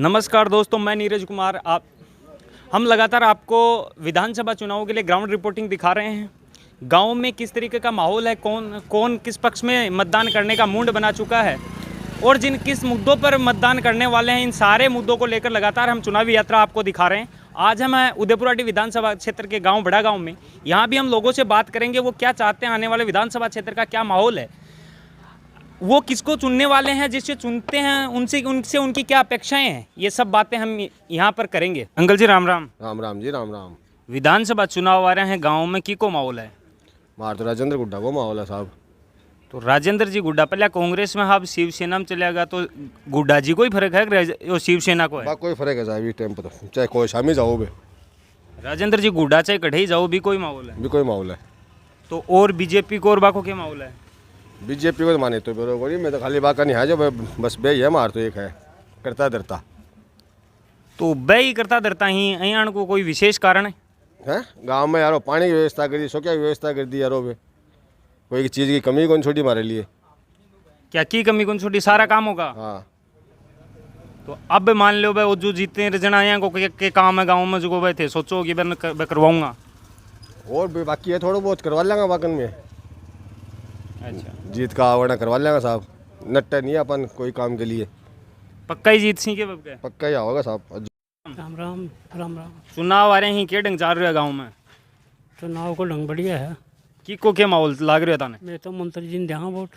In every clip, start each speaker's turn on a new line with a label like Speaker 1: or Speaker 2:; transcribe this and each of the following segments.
Speaker 1: नमस्कार दोस्तों, मैं नीरज कुमार। हम लगातार आपको विधानसभा चुनावों के लिए ग्राउंड रिपोर्टिंग दिखा रहे हैं। गांव में किस तरीके का माहौल है, कौन किस पक्ष में मतदान करने का मूड बना चुका है और किस मुद्दों पर मतदान करने वाले हैं, इन सारे मुद्दों को लेकर लगातार हम चुनावी यात्रा आपको दिखा रहे हैं। आज हम उदयपुराटी विधानसभा क्षेत्र के गाँव बड़ा गाँव में, यहाँ भी हम लोगों से बात करेंगे वो क्या चाहते हैं, आने वाले विधानसभा क्षेत्र का क्या माहौल है, वो किसको चुनने वाले हैं, जिससे चुनते हैं उनसे उनकी क्या अपेक्षाएं हैं, ये सब बातें हम यहाँ पर करेंगे। अंकल जी राम राम।
Speaker 2: राम राम जी, राम राम।
Speaker 1: विधानसभा चुनाव आ रहे हैं, गांव में की को माहौल है?
Speaker 2: मार तो राजेंद्र गुड्डा को माहौल है साहब।
Speaker 1: तो राजेंद्र जी गुड्डा पहले कांग्रेस में, आप शिवसेना में चलेगा तो गुड्डा जी को ही फर्क है वो शिवसेना को है?
Speaker 2: कोई फर्क है साहब इस टाइम पर, तो चाहे कोई शामी जाओ बे,
Speaker 1: राजेंद्र जी गुड्डा चाहे कढ़े जाओ भी कोई माहौल है?
Speaker 2: भी कोई माहौल है।
Speaker 1: तो और बीजेपी को और बाको क्या माहौल है?
Speaker 2: बीजेपी को तो माने तो बरोबर, मैं तो खाली बात नहीं है जो बस बे है, मार तो एक है करता डरता।
Speaker 1: तो बे ही करता डरता ही यहाँ को कोई विशेष कारण है?
Speaker 2: गांव में यारो पानी की व्यवस्था कर दी, सो क्या व्यवस्था कर दी यारो बे, कोई चीज़ की कमी कौन छोटी हमारे लिए? क्या
Speaker 1: की कमी कौन छोटी, सारा काम होगा।
Speaker 2: हाँ,
Speaker 1: तो अब मान लो भाई वो जो जीतने जना यहाँ को के काम है गाँव में जो भाई थे, सोचो कि मैं करवाऊंगा
Speaker 2: और भी बाकी है, थोड़ा बहुत करवा लेंगे बागन में।
Speaker 1: अच्छा,
Speaker 2: जीत का आवड़ा करवा लेंगे साहब, नट्टा नहीं है अपन कोई काम के लिए।
Speaker 1: पक्का ही जीत सी के बब
Speaker 2: पक्का ही होगा साहब।
Speaker 3: राम राम। राम राम।
Speaker 1: चुनाव आ रहे हैं, क्या ढंग चाल रहा है गाँव में?
Speaker 3: चुनाव को ढंग बढ़िया है।
Speaker 1: की को क्या माहौल लाग रहा था?
Speaker 3: मैं तो मंत्री जी ने देगा वोट।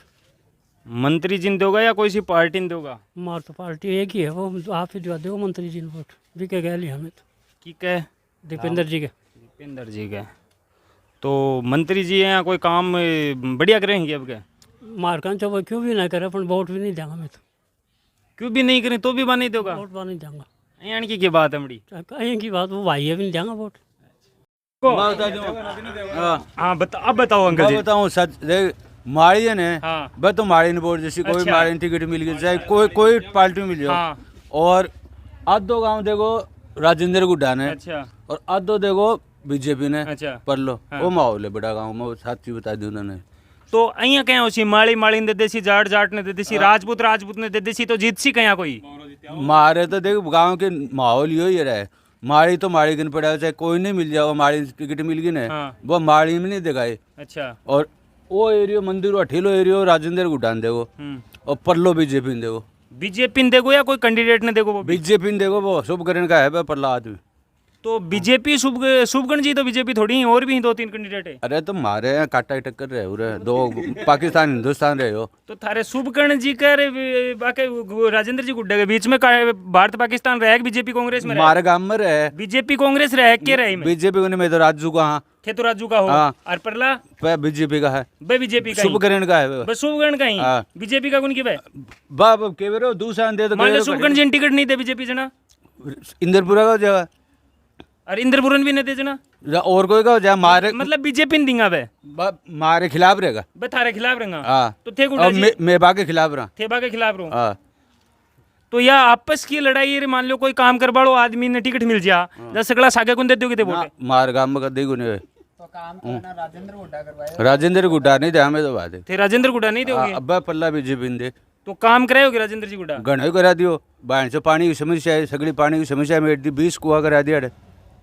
Speaker 1: मंत्री जी ने दोगा या कोई सी पार्टी ने दोगा?
Speaker 3: मार तो पार्टी एक ही है, वो आप ही दिवा दो मंत्री जी ने वोट। भी क्या गया हमें तो
Speaker 1: की कह
Speaker 3: दीपेंद्र जी के।
Speaker 1: दीपेंद्र जी के तो मंत्री जी यहाँ कोई काम बढ़िया करेंगे अब क्या?
Speaker 3: मार का चो क्यों भी ना करे, अपन वोट भी नहीं देंगे। मैं तो
Speaker 1: क्यों भी नहीं करें तो भी बा नहीं दोगा?
Speaker 3: वोट बा नहीं देंगे।
Speaker 1: यहाँ की बात है बड़ी
Speaker 3: कहीं की बात, वो भाई है भी नहीं देंगे वोट।
Speaker 1: हाँ अब बताओ अंकल जी।
Speaker 4: बताऊँ सच देख, माड़ी है ना।
Speaker 1: हाँ।
Speaker 4: बस तो माड़ी ने वोट, जैसे कोई
Speaker 1: अच्छा।
Speaker 4: माड़ी टिकट मिल गई, चाहे कोई पार्टी मिल जाओ।
Speaker 1: हाँ।
Speaker 4: और आधो गांव देखो राजेंद्र गुड्डा ने।
Speaker 1: अच्छा।
Speaker 4: और आधो देखो बीजेपी ने।
Speaker 1: अच्छा।
Speaker 4: पर लो
Speaker 1: हाँ।
Speaker 4: वो माहौल है बड़ा गांव में, वो साथ चीज बता दी उन्होंने।
Speaker 1: तो અહીંયા क्या होशी माड़ी ने दे देसी, जाट ने दे देसी, राजपूत ने दे देसी, तो जीत सी कहीं कोई?
Speaker 4: मारे तो देखो गांव के माहौल यही रहे, माड़ी तो माड़ी गिन पड़ा, चाहे कोई नहीं मिल जाओ, माड़ी टिकट मिल गई ना।
Speaker 1: हाँ।
Speaker 4: वो माड़ी में नहीं दिखाई।
Speaker 1: अच्छा।
Speaker 4: और वो एरियो मंदिर अठीलो एरियो राजेंद्र गुड्डा ने देखो, और परलो बीजेपी ने देखो।
Speaker 1: बीजेपी ने देखो या कोई कैंडिडेट ने देखो? वो
Speaker 4: बीजेपी ने देखो, वो शुभकरण का है परला आदमी।
Speaker 1: तो बीजेपी शुभगण जी, तो बीजेपी थोड़ी ही, और भी 2-3 कैंडिडेट है।
Speaker 4: अरे तो मारे यहाँ काटा टक्कर रहे उरे, दो पाकिस्तान हिंदुस्तान रहे हो।
Speaker 1: तो थारे शुभकर्ण जी का बाकी राजेंद्र जी गुड्डा के बीच में भारत पाकिस्तान रहे, बीजेपी कांग्रेस में
Speaker 4: मारे गांव में रहे,
Speaker 1: बीजेपी कांग्रेस रहे के रहे में?
Speaker 4: बीजेपी को नहीं, मैं तो राजू का। हाँ
Speaker 1: थे तो राजू का हो।
Speaker 4: हाँ।
Speaker 1: और परला
Speaker 4: बीजेपी का है,
Speaker 1: बे बीजेपी का ही।
Speaker 4: शुभकरण का है,
Speaker 1: बस शुभकर्ण का ही।
Speaker 4: हाँ।
Speaker 1: बीजेपी का कौन की बे?
Speaker 4: बाप के बेरो दूसरा दे तो
Speaker 1: मान लो शुभकर्ण जी टिकट नहीं दे बीजेपी जना,
Speaker 4: इंद्रपुरा का जगह,
Speaker 1: और इंद्रपुरन भी नहीं दे जना,
Speaker 4: और कोई का जा मारे,
Speaker 1: मतलब बीजेपी ने देंगा बे?
Speaker 4: मारे खिलाफ रहेगा।
Speaker 1: बे थारे खिलाफ रहेगा?
Speaker 4: हाँ।
Speaker 1: तो थे गुड्डा जी
Speaker 4: मेबा के खिलाफ रहा।
Speaker 1: थे बा के खिलाफ रहो।
Speaker 4: हाँ।
Speaker 1: तो यह आपस की लड़ाई है, मान लो कोई काम करवाड़ो, आदमी ने टिकट मिल जा, दस सगला सागे कौन देते हो कितने वोट?
Speaker 4: मार गांव में कर देगो नहीं।
Speaker 3: तो काम तो ना राजेंद्र गुड्डा करवाए।
Speaker 4: राजेंद्र गुड्डा नहीं दे, हमें तो बात है।
Speaker 1: थे राजेंद्र गुड्डा नहीं दोगे?
Speaker 4: अब्बा पल्ला बीजेपी ने दे,
Speaker 1: तो काम कराओगे राजेंद्र जी गुड्डा?
Speaker 4: घना करा दियो। बाहर से पानी की समस्या है, सगड़ी पानी की समस्या में 20 कुआ करा दिया।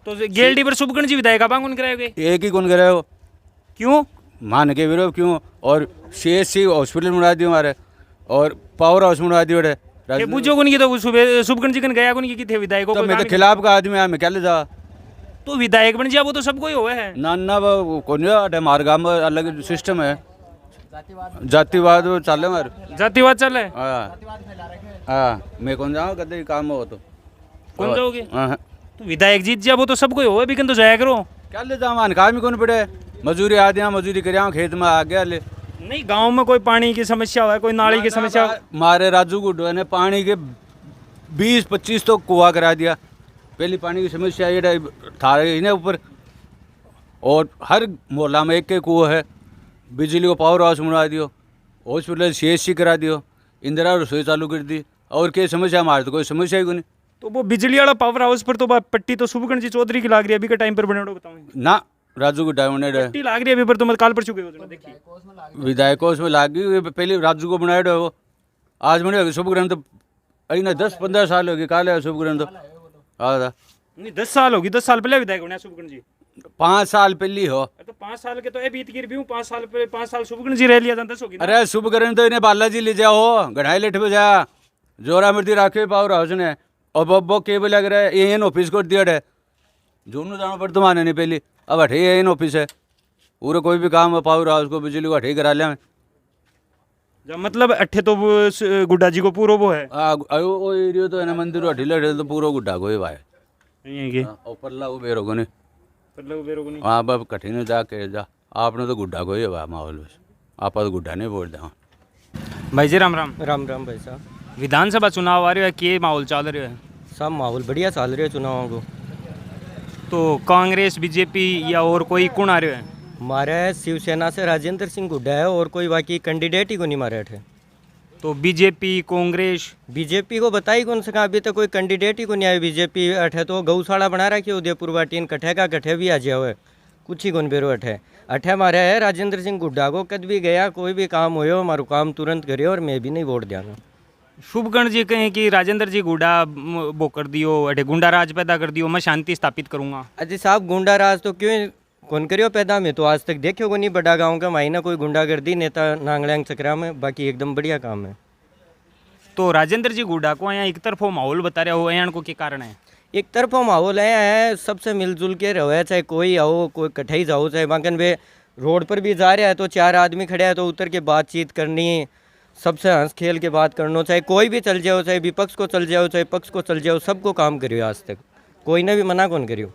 Speaker 1: तो गेलडी पर शुभकर्ण जी विधायक आप कौन कराओगे?
Speaker 4: एक ही कौन कराए हो?
Speaker 1: क्यों
Speaker 4: मान के विरोध क्यों? और CSC हॉस्पिटल बना दियो हमारे, और पावर हाउस बना दियो।
Speaker 1: ये बुझो कौन की, तो शुभकर्ण जी कन गया कौन की थे विधायकों
Speaker 4: तो
Speaker 1: को?
Speaker 4: मैं तो खिलाफ का आदमी है, मैं क्या ले जा?
Speaker 1: तो विधायक बन जा, वो तो सबको ही हुआ है
Speaker 4: ना वो कौन हमारे गाँव में अलग सिस्टम है, जातिवाद वो चल रहे हमारे।
Speaker 1: जातिवाद चल रहा है?
Speaker 4: हाँ, मैं कौन जाऊँ कदे काम हो तो
Speaker 1: कौन जाओगे?
Speaker 4: हाँ।
Speaker 1: तो विधायक जीत जा, वो तो सबको ही हुआ, भी तो जाया करो।
Speaker 4: क्या ले जाऊँ, मान काम ही कौन पड़े, मजूरी आदि मजूरी कर खेत में आ गया ले।
Speaker 1: नहीं, गांव में कोई पानी की समस्या हुआ है, कोई नाली की समस्या?
Speaker 4: मारे राजू गुड्डा ने पानी के 20-25 तो कुआ करा दिया। पहली पानी की समस्या ये था इन्हें ऊपर, और हर मोहल्ला में एक कुआ है। बिजली को पावर हाउस बना दियो, हॉस्पिटल CSC करा दियो, इंदिरा रसोई चालू कर दी, और क्या समस्या हमारे तो कोई समस्या ही नहीं।
Speaker 1: तो वो बिजली वाला पावर हाउस पर तो पट्टी तो शुभकर्ण जी चौधरी की लाग रही है, अभी का टाइम पर बने बताओ
Speaker 4: ना। राजू गुड्डा ने
Speaker 1: पट्टी लाग रही है अभी पर, तो मत काल पर चुके हो देखिए
Speaker 4: विधायकों उसमें लाग गई, पहले राजू को बनाया वो आज बने शुभकरण तो इन्हें 10-15 साल होगी काले शुभकरण तो हाँ था
Speaker 1: नहीं 10 साल होगी, 10 साल पहले विधायक होने शुभकरण जी।
Speaker 4: 5 साल पहली हो।
Speaker 1: तो 5 साल के तो ए बीत गिर भी हूँ, 5 साल पे 5 साल शुभकरण जी रह लिया था, 10 होगी ना।
Speaker 4: अरे शुभकरण तो इन्हें बालाजी ले जाओ गढ़ाई लेट पे जा जोरा मृति राखे पावर हाउस ने और बब्बो केबल लग रहा है ये ऑफिस को दिया है जोनू जाना पड़ तुम्हारे नहीं पहली अब अठे ये ऑफिस है पूरा कोई भी काम है पावर हाउस को बिजली को अठे करा लिया
Speaker 1: जब मतलब अट्ठे तो वो गुड्डा जी को पूरा वो है
Speaker 4: वो एरिया तो है ना मंदिर अठे लड़े तो पूरा गुड्डा को ही भाई
Speaker 1: नहीं है कि
Speaker 4: और पल्ला वो बेरो को नहीं
Speaker 1: मतलब बेरो को नहीं।
Speaker 4: हाँ बाब कठिन जाके जा आपने तो गुड्डा को ही है भाई माहौल में आप तो गुड्डा नहीं बोल दे
Speaker 1: भाई जी राम राम।
Speaker 5: राम राम भाई साहब।
Speaker 1: विधानसभा चुनाव आ रहे है, के माहौल चल रहे है?
Speaker 5: सब माहौल बढ़िया चल रहे चुनावों को।
Speaker 1: तो कांग्रेस बीजेपी या और कोई कौन आ रहे है?
Speaker 5: हमारे शिवसेना से राजेंद्र सिंह गुड्डा है और कोई बाकी कैंडिडेट ही को नहीं मारे थे।
Speaker 1: तो बीजेपी कांग्रेस
Speaker 5: बीजेपी को बताई कौन सका अभी तक कोई कैंडिडेट ही को नहीं आया। बीजेपी अठे तो गौशाला बना रखी है उदयपुर वाटीन कट्ठे का कट्ठे भी आ जाए हुए कुछ ही कौन बेरो अठे अठे हमारे है राजेंद्र सिंह गुड्डा को कद भी गया कोई भी काम हो हमारा काम तुरंत करे और मैं भी नहीं वोट देना।
Speaker 1: शुभकर्ण जी कहें कि राजेंद्र जी गुड्डा वो कर दियो अठे गुंडा राज पैदा कर दियो, मैं शांति स्थापित करूंगा।
Speaker 5: अजी साहब गुंडा राज तो क्यों कौन करियो पैदा में तो आज तक देखियो को नहीं बड़ा गाँव का मायना कोई गुंडागर्दी नेता नांगलैंग चक्रा में बाकी एकदम बढ़िया काम है।
Speaker 1: तो राजेंद्र जी गुड्डा को यहाँ एक तरफो माहौल बता रहे हो, यहाँ को क्या कारण है?
Speaker 5: एक तरफा माहौल है सबसे मिलजुल के रहे चाहे कोई आओ कोई कठई जाओ चाहे बांकन वे रोड पर भी जा रहा है तो 4 आदमी खड़े हैं तो उतर के बातचीत करनी सबसे हंस खेल के बात करना चाहे कोई भी चल जाओ चाहे विपक्ष को चल जाओ चाहे पक्ष को चल जाओ सबको काम करियो आज तक कोई ने भी मना कौन करियो।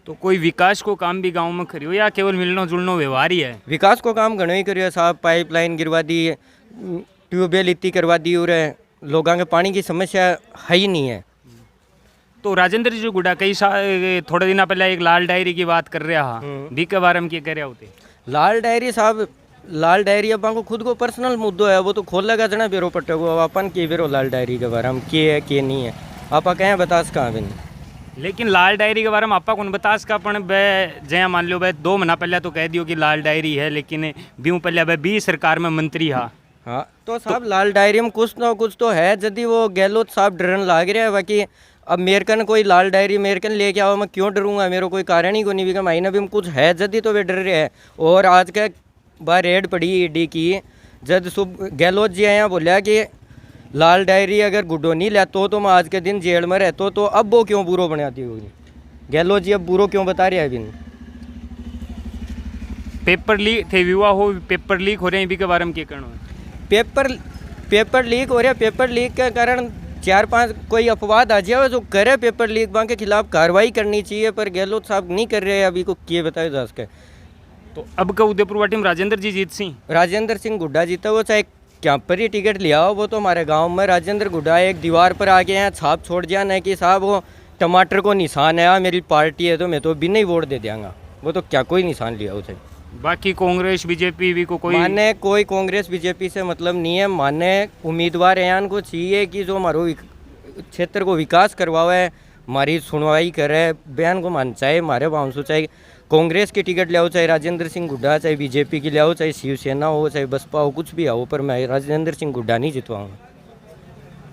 Speaker 1: तो कोई विकास को काम भी गाँव में करियो या केवल मिलना जुलना व्यवहार ही है?
Speaker 5: विकास को काम घणो ही करियो साहब। पाइपलाइन गिरवा दी ट्यूबवेल इतनी करवा दी और लोगों के पानी की समस्या है ही नहीं है।
Speaker 1: तो राजेंद्र जी गुड्डा थोड़े दिन पहले एक लाल डायरी की बात कर रहा भी के बारे में क्या कह रहे होते?
Speaker 5: लाल डायरी साहब लाल डायरी अब को खुद को पर्सनल मुद्दो है वो तो खोलेगा जना बेरो पट्टे को अब अपन के बेरो लाल डायरी के बारे में के है के नहीं है आप कहें बता कहाँ भी नहीं।
Speaker 1: लेकिन लाल डायरी के बारे में आपा कौन बता सका अपन बे जया मान लो बे 2 महीना पहले तो कह दियो कि लाल डायरी है लेकिन ब्यू पहले बे 20 सरकार में मंत्री हा।
Speaker 5: हाँ तो साहब लाल डायरी में कुछ ना कुछ तो है यदि वो गहलोत साहब डरन लाग रहे हैं बाकी अब मेरे कन कोई लाल डायरी मेरे कन लेके आओ मैं क्यों डरूंगा मेरे कोई कारण ही को नहीं भी महीना भी कुछ है यदि तो वे डर रहे हैं। और आज का बार रेड पड़ी ईडी की जब सुब गहलोत जी आया बोलिया कि लाल डायरी अगर गुड्डो नहीं लेतो तो मैं आज के दिन जेल में रहता तो अब वो क्यों बुरो बनाती होगी गहलोत जी अब बुरो क्यों बता रहे हैं अभी?
Speaker 1: पेपर लीक थे विवाह हो पेपर लीक हो रहे हैं भी के बारे में क्या करना है?
Speaker 5: पेपर लीक हो रहा है। पेपर लीक के कारण 4-5 कोई अपवाद आ जाए जो करे पेपर लीक वहाँ के खिलाफ कार्रवाई करनी चाहिए पर गहलोत साहब नहीं कर रहे हैं अभी को किए बताए जा सके।
Speaker 1: तो अब का उदयपुर वाटी में राजेंद्र जी जीत सिंह
Speaker 5: राजेंद्र सिंह गुड्डा जीता वो चाहे क्या पर ही टिकट लिया हो वो तो हमारे गांव में राजेंद्र गुड्डा एक दीवार पर आके यहाँ छाप छोड़ दिया ना कि साहब वो टमाटर को निशान है मेरी पार्टी है तो मैं तो बिना ही वोट दे देंगा वो तो क्या कोई निशान लिया उसे।
Speaker 1: बाकी कांग्रेस बीजेपी भी को कोई
Speaker 5: माने कोई कांग्रेस बीजेपी से मतलब नहीं है। माने उम्मीदवार यहाँ को चाहिए कि जो हमारे क्षेत्र को विकास करवावे हमारी सुनवाई करे बयान को मान चाहे हमारे बाउंसो चाहे कांग्रेस की टिकट ले आओ चाहे राजेंद्र सिंह गुड्डा चाहे बीजेपी की ले आओ चाहे शिवसेना हो चाहे बसपा हो कुछ भी आओ पर मैं राजेंद्र सिंह गुड्डा नहीं जितवाऊँगा।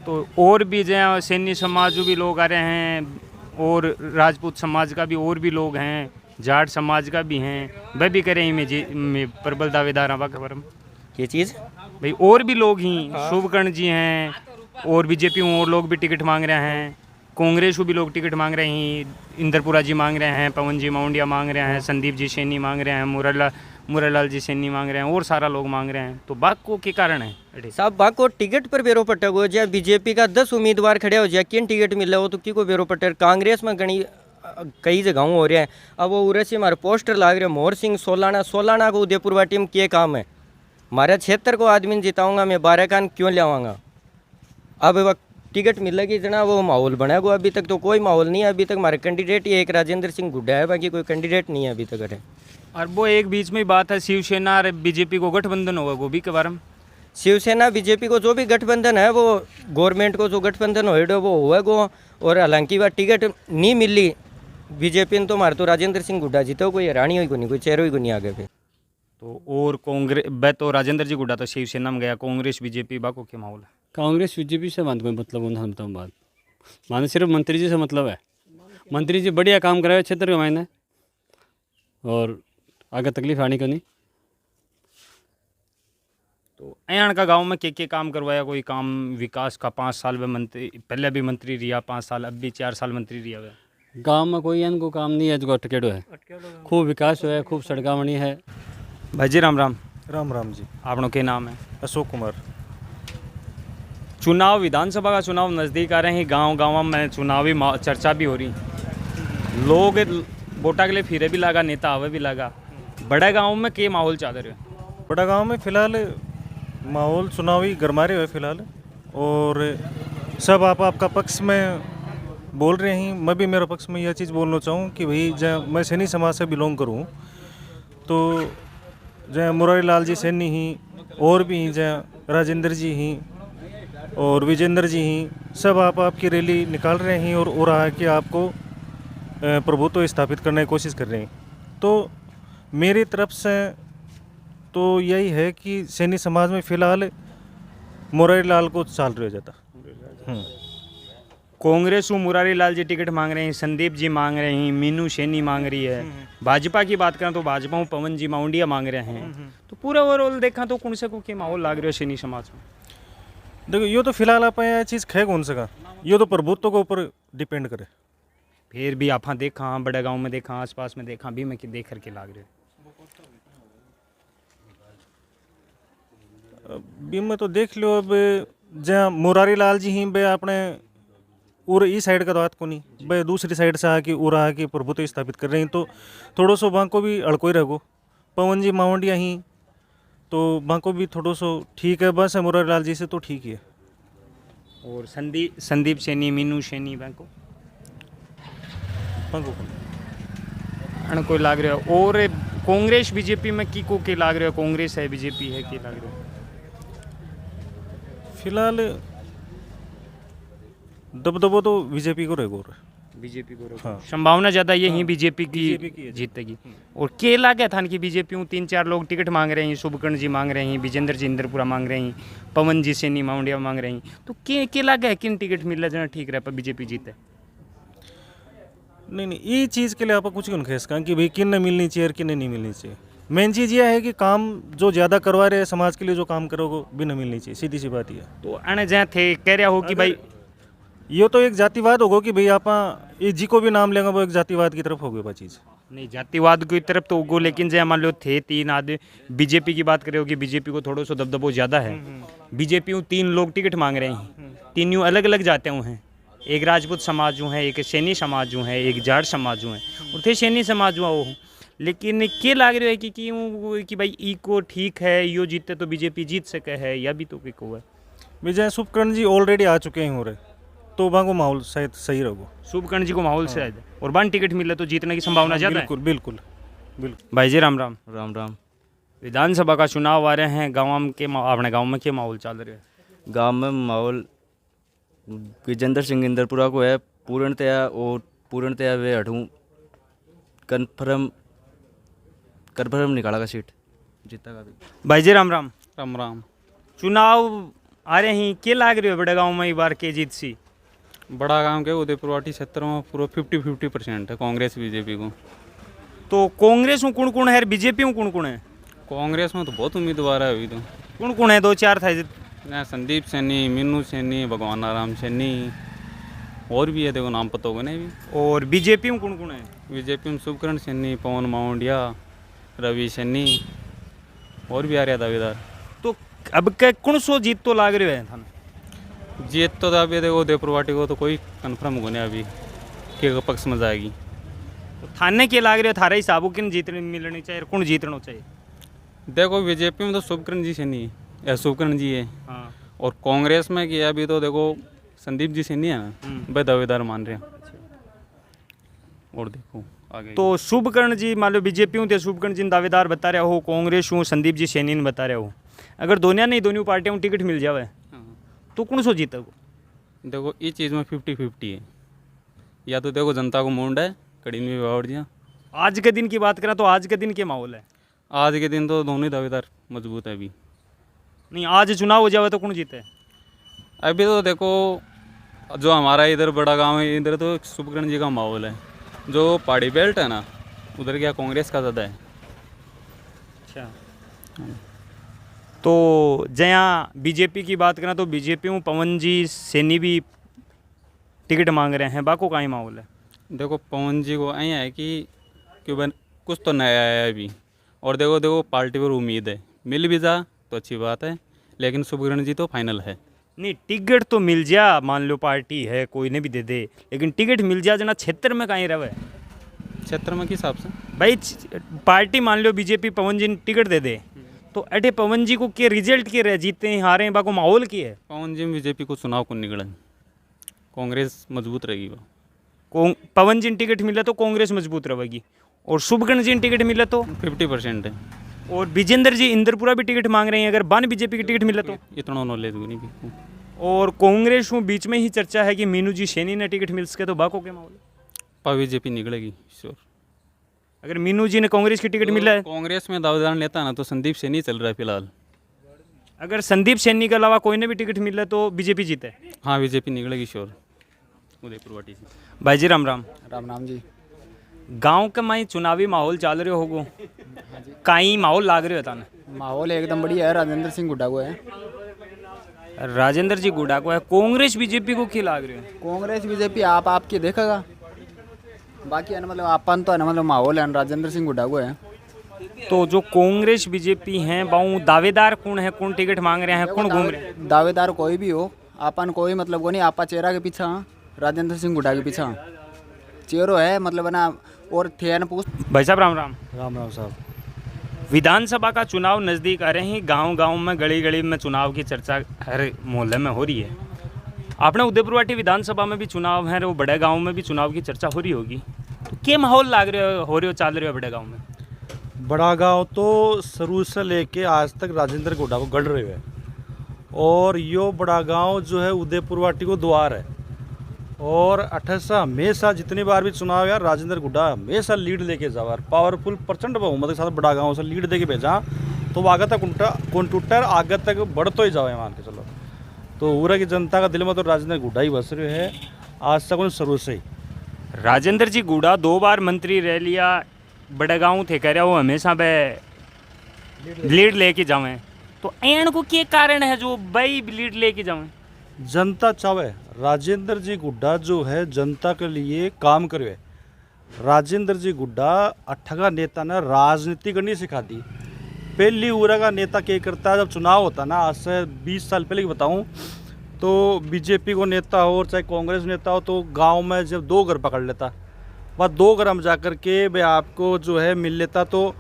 Speaker 1: तो और भी जो सैनी समाज भी लोग आ रहे हैं और राजपूत समाज का भी और भी लोग हैं जाट समाज का भी हैं वह भी करें में प्रबल दावेदार हवा के बारे में
Speaker 5: ये चीज़
Speaker 1: भाई और भी लोग ही शुभकर्ण जी हैं और बीजेपी और लोग भी टिकट मांग रहे हैं कांग्रेस को भी लोग टिकट मांग रहे हैं इंदरपुरा जी मांग रहे हैं पवन जी माउंडिया मांग रहे हैं संदीप जी सैनी मांग रहे हैं मुरालाल जी सैनी मांग रहे हैं और सारा लोग मांग रहे हैं। तो बाग को के कारण है
Speaker 5: साहब बाग को टिकट पर बेरो पटक हो जाए बीजेपी का 10 उम्मीदवार खड़े हो जाए किन टिकट मिल रहा हो तो की को बेरो पटर कांग्रेस में कई जगह हो रहे हैं। अब वो उरे से हमारे पोस्टर लाग रहे मोहर सिंह सोलाना को उदयपुर वाटी में क्या काम है हमारे क्षेत्र को आदमी जिताऊंगा मैं 12 कान क्यों ले आऊँगा। अब टिकट मिलेगी जना वो माहौल बनेगा अभी तक तो कोई माहौल नहीं है। अभी तक हमारे कैंडिडेट ही एक राजेंद्र सिंह गुड्डा है बाकी कोई कैंडिडेट नहीं है अभी तक है।
Speaker 1: और वो एक बीच में बात है शिवसेना और बीजेपी को गठबंधन होगा वो भी के बारे में
Speaker 5: शिवसेना बीजेपी को जो भी गठबंधन है वो गवर्नमेंट को जो गठबंधन हो वो होगा और हालांकि वह टिकट नहीं मिली बीजेपी ने तो हमारे तो राजेंद्र सिंह गुड्डा जीतो कोई हैरानी हुई को नहीं कोई चेहरा ही को नहीं आगे पे।
Speaker 1: तो और कांग्रेस बै तो राजेंद्र जी गुड्डा तो शिवसेना में गया कांग्रेस बीजेपी बाको के माहौल
Speaker 6: कांग्रेस बीजेपी से मान कोई मतलब उन्हें बताऊँ बात माने सिर्फ मंत्री जी से मतलब है। मंत्री जी बढ़िया काम कराए क्षेत्र के मायने और आगे तकलीफ आने का नहीं।
Speaker 1: तो अयाण का गांव में के काम करवाया, कोई काम विकास का? 5 साल में मंत्री, पहले भी मंत्री रिया 5 साल, अब भी 4 साल मंत्री रिया हुआ।
Speaker 6: गांव में कोई इनको काम नहीं है जो अटकेड़ो है। खूब विकास हुआ है, खूब सड़का बनी है।
Speaker 1: भाई जी राम राम।
Speaker 7: राम राम जी।
Speaker 1: आपनों के नाम है?
Speaker 7: अशोक कुमार।
Speaker 1: चुनाव, विधानसभा का चुनाव नज़दीक आ रहे हैं, गांव में चुनावी चर्चा भी हो रही, लोग वोटा के लिए फिरे भी लगा, नेता आवे भी लगा। बड़ा गांव में के माहौल चल रहे हैं?
Speaker 7: बड़ा गांव में फ़िलहाल माहौल चुनावी गरमारे हुए फ़िलहाल, और सब आपका पक्ष में बोल रहे हैं। मैं भी मेरे पक्ष में यह चीज़ बोलना चाहूँ कि भाई जहाँ मैं सैनी समाज से बिलोंग करूँ, तो जहाँ मुरारी लाल जी सैनी ही और भी हैं, जहाँ राजेंद्र जी ही और विजेंद्र जी ही, सब आपकी रैली निकाल रहे हैं और रहा कि आपको प्रभुत्व स्थापित करने की कोशिश कर रहे हैं। तो मेरी तरफ से तो यही है कि सैनी समाज में फ़िलहाल मुरारी लाल को चाल रहा जाता।
Speaker 1: कांग्रेस मुरारी लाल जी टिकट मांग रहे हैं, संदीप जी मांग रहे हैं, मीनू सैनी मांग रही है। भाजपा की बात करें तो भाजपा पवन जी माउंडिया मांग रहे हैं। तो पूरा ओवरऑल देखा तो कौन से को के माहौल लाग रहे हो सैनी समाज में?
Speaker 7: देखो यो तो फिलहाल आप यह चीज़ खे कौन सका, यो तो प्रभुत्व के ऊपर डिपेंड करे।
Speaker 1: फिर भी आप देखा, बड़े गांव में देखा, आसपास में देखा भी, मैं देख करके लाग रहे
Speaker 7: भी में तो देख लो। अब जहाँ मुरारी लाल जी ही बे अपने उर ई साइड का बात को नहीं, बे दूसरी साइड से आके उरा आके प्रभुत्व स्थापित कर रहे हैं, तो थोड़ो सो वहाँ को भी अड़को ही रहो। पवन जी मावंडिया ही तो वहाँ को भी थोड़ो सो ठीक है, बस मुरारी लाल जी से तो ठीक ही है।
Speaker 1: और संदीप सैनी, मीनू सैनी को कोई लाग रहे हो? और कांग्रेस बीजेपी में की को के लाग रहे हो? कांग्रेस है, बीजेपी है, के लाग रहे हो?
Speaker 7: फिलहाल दबदबो तो बीजेपी को रहेगा।
Speaker 1: बीजेपी को
Speaker 7: हाँ।
Speaker 1: संभावना ज़्यादा यही बीजेपी
Speaker 7: बीजेपी
Speaker 1: की
Speaker 7: की
Speaker 1: जीतेगी। और के लागे था कि बीजेपी 3-4 लोग टिकट मांग रहे हैं, शुभकर्ण जी मांग रहे हैं, विजेंद्र जी इंद्रपुरा मांग रहे हैं, पवन जी सैनी माउंडिया मांग रहे हैं। तो के लागे किन टिकट मिल रहा है ठीक रहे पर बीजेपी जीते?
Speaker 7: नहीं, ये चीज़ के लिए आप कुछ क्यों कह सकें कि भाई किन ने मिलनी चाहिए और किन ने नहीं मिलनी चाहिए। मेन चीज़ यह है कि काम जो ज़्यादा करवा रहे हैं समाज के लिए, जो काम करोगे भी न मिलनी चाहिए, सीधी सी बात ही है।
Speaker 1: तो अने जहाँ थे कह रहा हो कि भाई
Speaker 7: ये तो एक जातिवाद होगा कि भाई आप ये जी को भी नाम लेंगे, वो एक जातिवाद की तरफ होगी वो चीज़।
Speaker 1: नहीं, जातिवाद की तरफ तो उगो, लेकिन जैसे मान लो थे 3 आदमी, बीजेपी की बात करे होगी, बीजेपी को थोड़ा सा दबदबो ज़्यादा है। बीजेपी 3 लोग टिकट मांग रहे हैं, 3 यूँ अलग अलग जाते हैं। एक राजपूत समाज जो है, एक सैनी समाज जो है, एक जाट समाज जो है, और थे सैनी समाज जो हो। लेकिन के लाग रहे है कि भाई ई को ठीक है, यो जीते तो बीजेपी जीत सके है, या भी तो को है?
Speaker 7: विजय शुभकर्ण जी ऑलरेडी आ चुके हैं, हो रहे तो वहाँ को माहौल शायद सही रहो।
Speaker 1: शुभकर्ण जी को माहौल शायद, और वन टिकट मिले तो जीतने की संभावना ज़्यादा है।
Speaker 7: बिल्कुल बिल्कुल बिल्कुल।
Speaker 1: भाई जी राम राम।
Speaker 8: राम राम।
Speaker 1: विधानसभा का चुनाव आ रहे हैं, अपने गाँव में क्या माहौल चल रहा है?
Speaker 8: गांव में माहौल विजेंद्र सिंह इंदरपुरा को है पूर्णतया वे हटूँ कन्फर्म निकाला का सीट जीता का भी।
Speaker 1: भाई जी राम राम।
Speaker 6: राम राम।
Speaker 1: चुनाव आ रहे हैं, के लाग रहे हो बड़े गाँव में इस बार के जीत सी?
Speaker 6: बड़ा गांव के उदयपुरवाटी क्षेत्र में पूरा 50-50% है कांग्रेस बीजेपी को।
Speaker 1: तो कांग्रेस में कौन कौन है, बीजेपी में कौन कौन है?
Speaker 6: कांग्रेस में तो बहुत उम्मीदवार है अभी तो।
Speaker 1: कौन कौन है? 2-4 था।
Speaker 6: ना संदीप सैनी, मीनू सैनी, भगवान राम सैनी, और भी है, देखो नाम पता होगा नहीं भी।
Speaker 1: और बीजेपी में कौन कौन है?
Speaker 6: बीजेपी में शुभकर्ण सैनी, पवन माउंडिया, रवि सैनी, और भी आ रहा दावेदार।
Speaker 1: तो अब के कौन सो जीत तो लाग रहे हैं?
Speaker 6: जीत तो अभी देखो उदयपुरवाटी को तो कोई कन्फर्म होने अभी के पक्ष में जाएगी।
Speaker 1: तो थाने के लाग रहे हो, थारा हिसाबों किन जीतने मिलनी चाहिए, कौन जीतना चाहिए?
Speaker 6: देखो बीजेपी में तो शुभकर्ण जी सैनी है, या शुभकर्ण जी है।
Speaker 1: हाँ।
Speaker 6: और कांग्रेस में किया अभी तो देखो संदीप जी सैनी है ना, वह दावेदार मान रहे हैं। और देखो आगे
Speaker 1: तो शुभकर्ण जी मान लो बीजेपी हूँ तो शुभकर्ण जी दावेदार बता रहे हो, कांग्रेस हूँ संदीप जी सैनी ने बता रहे हो। अगर दोनों पार्टियों में टिकट मिल जाए तो कौन सो जीते?
Speaker 6: देखो इस चीज़ में 50-50 है, या तो देखो जनता को मूड है कड़ी में व्यवहार दिया।
Speaker 1: आज के दिन की बात करें तो आज के दिन के माहौल है?
Speaker 6: आज के दिन तो दोनों ही दावेदार मजबूत है अभी।
Speaker 1: नहीं, आज चुनाव हो जाए तो कौन जीते?
Speaker 9: अभी तो देखो, जो हमारा इधर बड़ा गांव है, इधर तो शुभकर्ण जी का माहौल है। जो पहाड़ी बेल्ट है ना, उधर क्या कांग्रेस का ज़्यादा है।
Speaker 1: अच्छा, तो जहाँ बीजेपी की बात करें तो बीजेपी में पवन जी सैनी भी टिकट मांग रहे हैं, बाको का ही माहौल है।
Speaker 9: देखो पवन जी को ऐसा है कि बन कुछ तो नया आया है अभी, और देखो देखो पार्टी पर उम्मीद है, मिल भी जा तो अच्छी बात है, लेकिन शुभकर्ण जी तो फाइनल है।
Speaker 1: नहीं, टिकट तो मिल जा, मान लो पार्टी है कोई ने भी दे दे, लेकिन टिकट मिल जा जना क्षेत्र में कहीं रहे
Speaker 9: क्षेत्र में किस हिसाब से?
Speaker 1: भाई। पार्टी मान लो बीजेपी पवन जी ने टिकट दे दे, तो अटे पवन जी को के रिजल्ट के रहे, जीते हैं हारे हैं, बाको माहौल की है।
Speaker 9: पवन जी बीजेपी को चुनाव को निकले, कांग्रेस मजबूत रहेगी वो।
Speaker 1: पवन जी ने टिकट मिला तो कांग्रेस मजबूत रहेगी, और शुभकर्ण जी ने टिकट मिला तो
Speaker 9: 50% है।
Speaker 1: और विजेंद्र जी इंदरपुरा भी टिकट मांग रहे हैं, अगर बान बीजेपी की टिकट मिला तो।
Speaker 9: इतना नॉलेज नहीं भी।
Speaker 1: और कांग्रेस में बीच में ही चर्चा है कि मीनू जी सैनी ने टिकट मिल सके, तो बाको के माहौल
Speaker 9: पर बीजेपी निकलेगी श्योर।
Speaker 1: अगर मीनू जी ने कांग्रेस की टिकट मिला है,
Speaker 9: कांग्रेस में दावेदार नेता ना तो संदीप सैनी चल रहा है फिलहाल।
Speaker 1: अगर संदीप सैनी के अलावा कोई ने भी टिकट मिला तो बीजेपी जीते।
Speaker 9: हाँ, बीजेपी निकलेगी श्योर उदयपुर वाटी से।
Speaker 1: भाई जी राम राम।
Speaker 10: राम नाम जी।
Speaker 1: गांव के माई चुनावी माहौल चल रहे होगो, काई माहौल लाग रहे होता ना?
Speaker 10: माहौल एकदम बढ़िया है, राजेंद्र सिंह हुड्डा को है।
Speaker 1: राजेंद्र जी गुडा को है, कांग्रेस बीजेपी को क्या लाग रहे हो?
Speaker 10: कांग्रेस बीजेपी आप आपके देखेगा, बाकी है ना मतलब आपन तो है ना मतलब माहौल है राजेंद्र सिंह हुड्डा को है।
Speaker 1: तो जो कांग्रेस बीजेपी हैं बाऊ दावेदार कौन है, कौन टिकट मांग रहे हैं, कौन घूम रहे हैं?
Speaker 10: दावेदार कोई भी हो, आपन कोई मतलब को नहीं, आपा चेहरा के पीछा राजेंद्र सिंह हुड्डा के पीछा चेहरो है मतलब ना। और थे ना पूछ
Speaker 1: भाई साहब राम राम।
Speaker 7: राम राम साहब।
Speaker 1: विधानसभा का चुनाव नज़दीक आ रहे हैं, गांव-गांव में गली गली में चुनाव की चर्चा हर मोहल्ले में हो रही है। आपने उदयपुर वाटी विधानसभा में भी चुनाव है, वो बड़े गांव में भी चुनाव की चर्चा हो रही होगी, तो क्या माहौल लाग रहे हो रहे हो चल रहे हो बड़े गांव में?
Speaker 7: बड़ा गांव तो शुरू से लेके आज तक राजेंद्र गुड्डा को गढ़ रहे हैं, और यो बड़ा गांव जो है उदयपुर वाटी को द्वार है। और 28 हमेशा जितनी बार भी चुनाव यार राजेंद्र गुड्डा हमेशा लीड लेके जावा, पावरफुल प्रचंड बहुमत के साथ बड़ा गांव से लीड देके भेजा, तो वो आगे तक कौन टूटर आगे तक बढ़तो ही जाओ मान के चलो। तो पूरा की जनता का दिल में तो राजेंद्र गुड्डा ही बस रहे है आज तक उन शुरू से ही।
Speaker 1: राजेंद्र जी गुडा 2 बार मंत्री रह लिया, बड़े गांव थे कह रहे वो हमेशा बे लीड लेके जावे, तो एन को क्या कारण है जो भाई लीड लेके जावे?
Speaker 7: जनता चाहे राजेंद्र जी गुड्डा जो है जनता के लिए काम करे। राजेंद्र जी गुड्डा अठगा नेता ने राजनीति करनी सिखा दी। पहली उरा का नेता क्या करता है, जब चुनाव होता ना आज से 20 साल पहले की बताऊं, तो बीजेपी को नेता हो और चाहे कांग्रेस नेता हो, तो गांव में जब 2 घर पकड़ लेता, वह 2 घर में जा कर के भाई आपको जो है मिल लेता, तो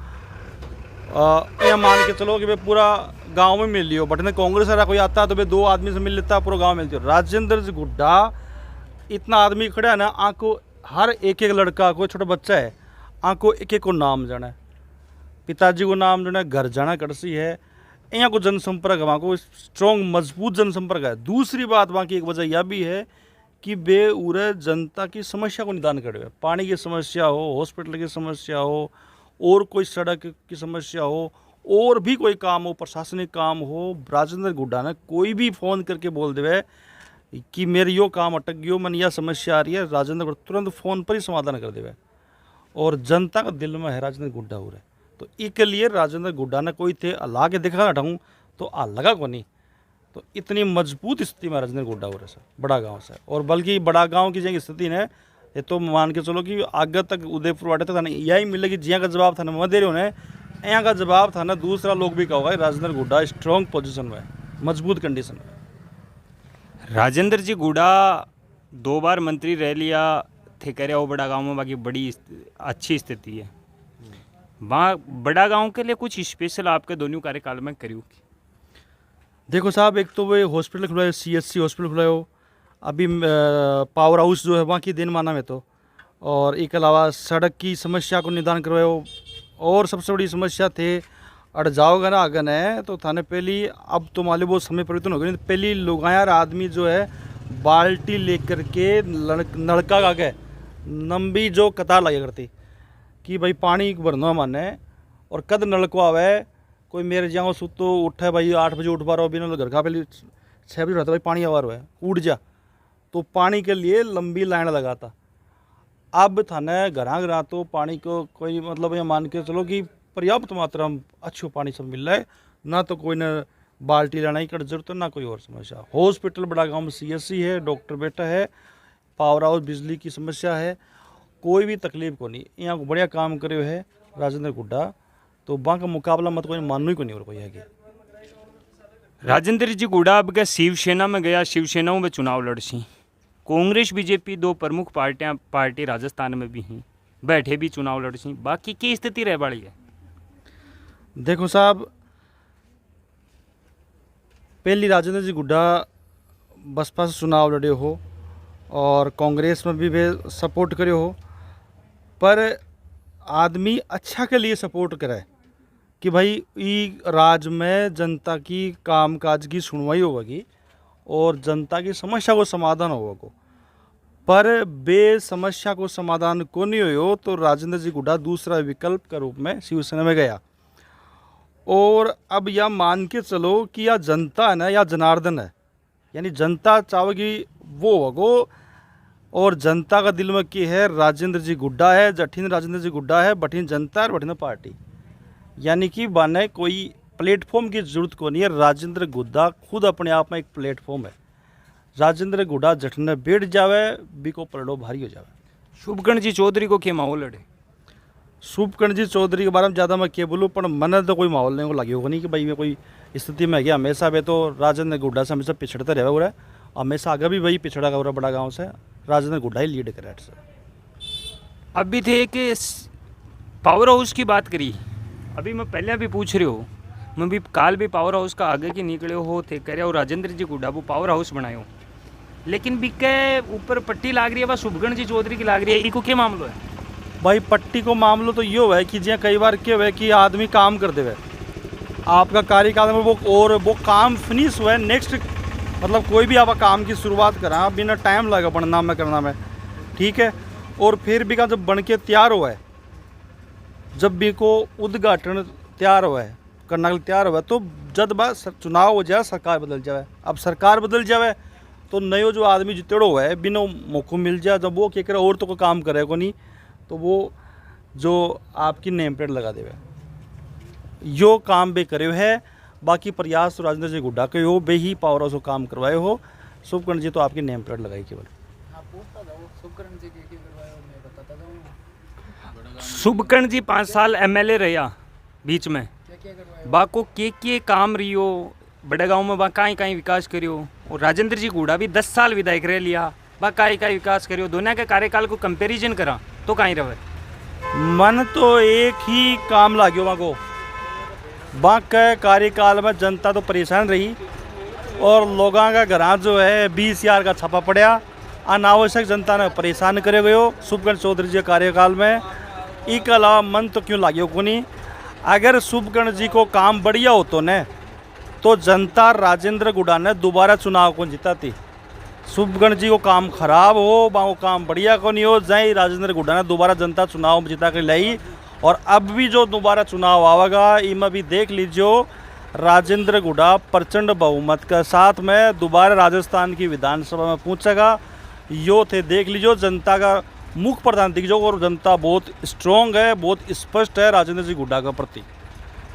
Speaker 7: ये मान के चलो कि भाई पूरा गांव में मिल लियो। बट में कांग्रेस वाला कोई आता है तो भाई 2 आदमी से मिल लेता, पूरा गांव मिलती है। राजेंद्र जी गुड्डा इतना आदमी खड़ा है ना, आंखों हर एक लड़का को, छोटा बच्चा है, आंखों एक को नाम जाना है, पिताजी को नाम जाना है, घर जाना कड़सी है, यहाँ को जनसंपर्क वहाँ को स्ट्रॉन्ग मजबूत जनसंपर्क है। दूसरी बात वहाँ की एक वजह यह भी है कि वे उरे जनता की समस्या को निदान करे, पानी की समस्या हो, हॉस्पिटल की समस्या हो, और कोई सड़क की समस्या हो, और भी कोई काम हो, प्रशासनिक काम हो, राजेंद्र गुड्डा ने कोई भी फ़ोन करके बोल देवे कि मेरे यो काम अटक गयो, मन यह समस्या आ रही है, राजेंद्र गुड्डा तुरंत फ़ोन पर ही समाधान कर देवे। और जनता का दिल में है राजेंद्र गुड्डा हो रहे, तो इसके लिए राजेंद्र गुड्डा ने कोई थे अल्लाह के दिखा हटाऊँ तो आ लगा को नहीं, तो इतनी मजबूत स्थिति में राजेंद्र गुड्डा हो रहे सर बड़ा गाँव से। और बल्कि बड़ा गाँव की जो स्थिति है ये तो मान के चलो कि आगे तक उदयपुर वाटे तक यही मिलेगी, जिया का जवाब था ना मैं दे रहे हो, यहाँ का जवाब था ना दूसरा लोग भी कहोगा राजेंद्र गुड्डा स्ट्रॉन्ग पोजीशन में, मजबूत कंडीशन में।
Speaker 1: राजेंद्र जी गुडा 2 बार मंत्री रह लिया थे कह रहे हो बड़ा गांव में, बाकी बड़ी अच्छी स्थिति है वहाँ बड़ा गांव के लिए कुछ स्पेशल आपके दोनों कार्यकाल में करी होगी?
Speaker 7: देखो साहब, एक तो वे हॉस्पिटल खुलाए, CHC हॉस्पिटल खुलाए हो, अभी पावर हाउस जो है वहाँ की दिन माना में तो, और एक अलावा सड़क की समस्या को निदान करवाए हो। और सबसे बड़ी समस्या थे अड़ जाओगे ना आगन है तो थाने पहली, अब तो मालूम वो समय परिवर्तन हो गया, नहीं पहली लोगायार आदमी जो है बाल्टी लेकर के नलका का आगे लंबी जो कतार लगे करती कि भाई पानी भरना माने, और कद नलको आवे कोई मेरे जाओ सुतो उठे भाई 8 बजे उठ पा रहा हो, बिना घर का पहले
Speaker 11: 6 बजे रहता भाई पानी आवा रहा है उड़ जा, तो पानी के लिए लंबी लाइन लगाता। अब थाने घर तो पानी को कोई मतलब ये मान के चलो कि पर्याप्त मात्रा में अच्छो पानी सब मिल रहा है, ना तो कोई ना बाल्टी लाना ही कर जरूरत है, ना कोई और समस्या। हॉस्पिटल बड़ा गाँव में CSC है, डॉक्टर बैठा है, पावर हाउस बिजली की समस्या है, कोई भी तकलीफ को नहीं। यहाँ को बढ़िया काम करे है राजेंद्र गुड्डा, तो वहाँ का मुकाबला मत कोई मानना ही को नहीं और कोई है कि
Speaker 1: राजेंद्र जी गुड्डा अब क्या शिवसेना में गया, शिवसेनाओं में चुनाव लड़सी। कांग्रेस बीजेपी दो प्रमुख पार्टी राजस्थान में भी हैं, बैठे भी चुनाव लड़सी, बाकी की स्थिति रह बड़ी है।
Speaker 11: देखो साहब, पहली राजेंद्र जी गुड्डा बसपा से चुनाव लड़े हो और कांग्रेस में भी वे सपोर्ट करे हो, पर आदमी अच्छा के लिए सपोर्ट करे कि भाई ई राज्य में जनता की कामकाज की सुनवाई होगी और जनता की समस्या को समाधान होगा। पर बे समस्या को समाधान को नहीं हो तो राजेंद्र जी गुड्डा दूसरा विकल्प के रूप में शिवसेना में गया। और अब यह मान के चलो कि यह जनता है ना या जनार्दन है, यानी जनता चाहेगी वो होगो, और जनता का दिल में क्या है, राजेंद्र जी गुड्डा है, जठिन राजेंद्र जी गुड्डा है, बठिन जनता है, बठिन पार्टी, यानी कि बाने कोई प्लेटफॉर्म की जरूरत को नहीं है। राजेंद्र गुड्डा खुद अपने आप में एक प्लेटफॉर्म है। राजेंद्र गुड्डा जठने बैठ जावे बिको पलड़ो भारी हो जावे।
Speaker 1: शुभकर्ण जी चौधरी को क्या माहौल लड़े?
Speaker 11: शुभकर्ण जी चौधरी के बारे में ज़्यादा मैं क्या बोलूँ, पर मैंने तो कोई माहौल नहीं को लगे होगा नहीं कि भाई मैं कोई स्थिति में गया। हमेशा वे तो राजेंद्र गुड्डा से हमेशा पिछड़ते रहे हो रहा है, हमेशा आगे भी वही पिछड़ा का बड़ा गाँव से राजेंद्र गुड्डा ही लीड करे।
Speaker 1: अभी थे कि पावर हाउस की बात करी, अभी मैं पहले भी पूछ रही हूँ, मैं भी काल भी पावर हाउस का आगे की निकले हो थे करे और राजेंद्र जी गुड्डा वो पावर हाउस बनाए, लेकिन बिके ऊपर पट्टी लाग रही है, बस शुभकर्ण जी चौधरी की लाग रही है। इको क्या मामलो है
Speaker 11: भाई? पट्टी को मामलो तो ये है कि जहाँ कई बार क्या है कि आदमी काम कर देवे, आपका कार्यकाल में वो काम फिनिश हुआ है, नेक्स्ट मतलब कोई भी आप काम की शुरुआत करा बिना टाइम लगा बनना में करना में, ठीक है। और फिर भी का जब बन के तैयार हुआ है, जब भी को उद्घाटन तैयार हुआ है करने के लिए तैयार हुआ है, तो जब बात चुनाव हो जाए सरकार बदल जाए। अब सरकार बदल जाए तो नयो जो आदमी जितेड़ो हुआ है बिना मौको मिल जाए, जब वो क्या करे और तो कोई काम करेगा नहीं, तो वो जो आपकी नेम प्लेट लगा देवे। यो काम बे करे है, बाकी प्रयास तो राजेंद्र जी गुड्डा के हो, बे ही पावर हाउस को काम करवाए हो। शुभकर्ण जी तो आपकी नेम प्लेट लगाई केवल।
Speaker 1: शुभकर्ण जी 5 साल MLA रहा बीच में, बाको के काम रही हो बड़े गांव में, बा कहीं विकास करियो। और राजेंद्र जी गुड्डा भी 10 साल विधायक रह लिया, बा कहीं विकास करियो। दोनों के कार्यकाल को कंपैरिजन करा तो कहीं रहे
Speaker 11: मन तो एक ही काम लाग्यो वहाँ को। वहाँ के कार्यकाल में जनता तो परेशान रही और लोगों का घर जो है 20,000 का छापा पड़ा, अनावश्यक जनता ने परेशान करे गयो शुभकर्ण चौधरी जी के कार्यकाल में। इसके अलावा मन तो क्यों लाग्यो को नहीं, अगर शुभकर्ण जी को काम बढ़िया हो तो जनता राजेंद्र गुड्डा ने दोबारा चुनाव को जिताती। शुभकर्ण जी को काम खराब हो, वो काम बढ़िया को नहीं हो, जय राजेंद्र गुड्डा ने दोबारा जनता चुनाव में जिता कर लाई। और अब भी जो दोबारा चुनाव आवेगा इनमें भी देख लीजिए, राजेंद्र गुड्डा प्रचंड बहुमत के साथ में दोबारा राजस्थान की विधानसभा में पहुंचेगा। यो थे देख लीजिए, जनता का मुख प्रधान दिख जाओ, और जनता बहुत स्ट्रॉन्ग है, बहुत स्पष्ट है राजेंद्र जी गुड्डा के प्रति।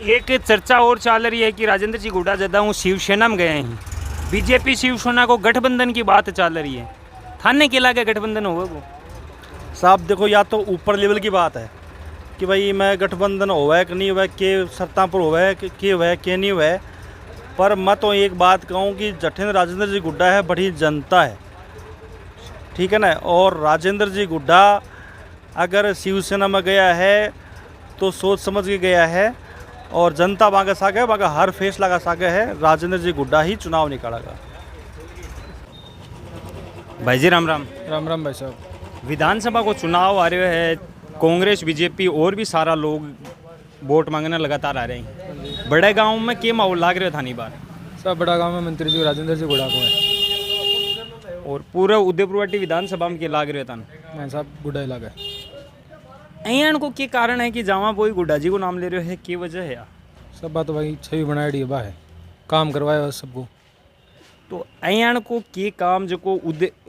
Speaker 1: एक चर्चा और चल रही है कि राजेंद्र जी गुड्डा ज़्यादा हूँ शिवसेना में गए हैं, बीजेपी शिवसेना को गठबंधन की बात चल रही है, थाने के लागे गठबंधन होगा वो?
Speaker 11: साहब देखो, या तो ऊपर लेवल की बात है कि भाई मैं गठबंधन हुआ है कि नहीं हुआ, के सत्ता पर हुआ है कि हुआ है कि नहीं हुआ है, पर मैं तो एक बात कहूँ कि जठिन राजेंद्र जी गुड्डा है, बड़ी जनता है, ठीक है ना। और राजेंद्र जी गुड्डा अगर शिवसेना में गया है तो सोच समझ के गया है, और जनता वहाँ का सागे, वहाँ का हर फैसला का सागे है, राजेंद्र जी गुड्डा ही चुनाव निकालेगा।
Speaker 1: भाई जी राम राम।
Speaker 12: राम राम भाई साहब।
Speaker 1: विधानसभा को चुनाव आ रहे हैं, कांग्रेस बीजेपी और भी सारा लोग वोट मांगने लगातार आ रहे हैं, बड़े गांव में क्या माहौल लाग रहे था नहीं बार?
Speaker 12: सब बड़ा गांव में मंत्री जी राजेंद्र जी गुड्डा को है,
Speaker 1: और पूरे उदयपुरवाटी विधानसभा में क्या लाग रहे था?
Speaker 12: नहीं साहब, गुड्डा ही लगा।
Speaker 1: अन को क्या कारण है कि जहाँ कोई गुड्डा जी को नाम ले रहे हो है, क्या वजह है?
Speaker 12: सब बात भाई छवि बनाई है, बा है काम करवाया सबको।
Speaker 1: तो अयाण को के काम जो को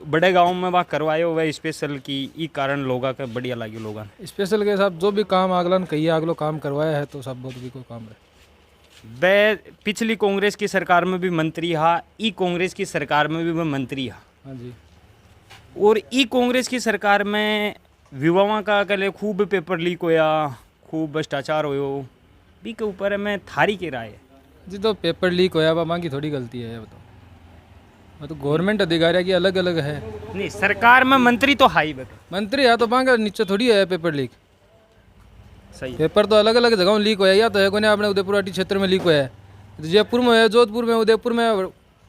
Speaker 1: बड़े गांव में वहाँ करवायो वह स्पेशल की ई कारण लोगा का बढ़िया लगे लोगा
Speaker 12: स्पेशल के हिसाब जो भी काम आगलन कही आगलो काम करवाया है तो सब बहुत भी कोई काम रहे।
Speaker 1: वह पिछली कांग्रेस की सरकार में भी मंत्री हा, ई कांग्रेस की सरकार में भी वह मंत्री हा।
Speaker 12: हाँ जी।
Speaker 1: और ई कांग्रेस की सरकार में विवाह का कले खूब पेपर लीक होया, खूब भ्रष्टाचार होयो, भी के ऊपर में थारी के राय है
Speaker 12: जी। तो पेपर लीक होया वह माँ की थोड़ी गलती है, बताओ। वो तो गवर्नमेंट अधिकारी की अलग अलग है।
Speaker 1: नहीं, सरकार में मंत्री तो हाई बता
Speaker 12: मंत्री है तो मांगा नीचे थोड़ी है पेपर लीक।
Speaker 1: सही
Speaker 12: पेपर तो अलग अलग जगहों लीक होया, या तो है कोने अपने उदयपुर क्षेत्र में लीक होया है, जयपुर में है, जोधपुर में, उदयपुर में।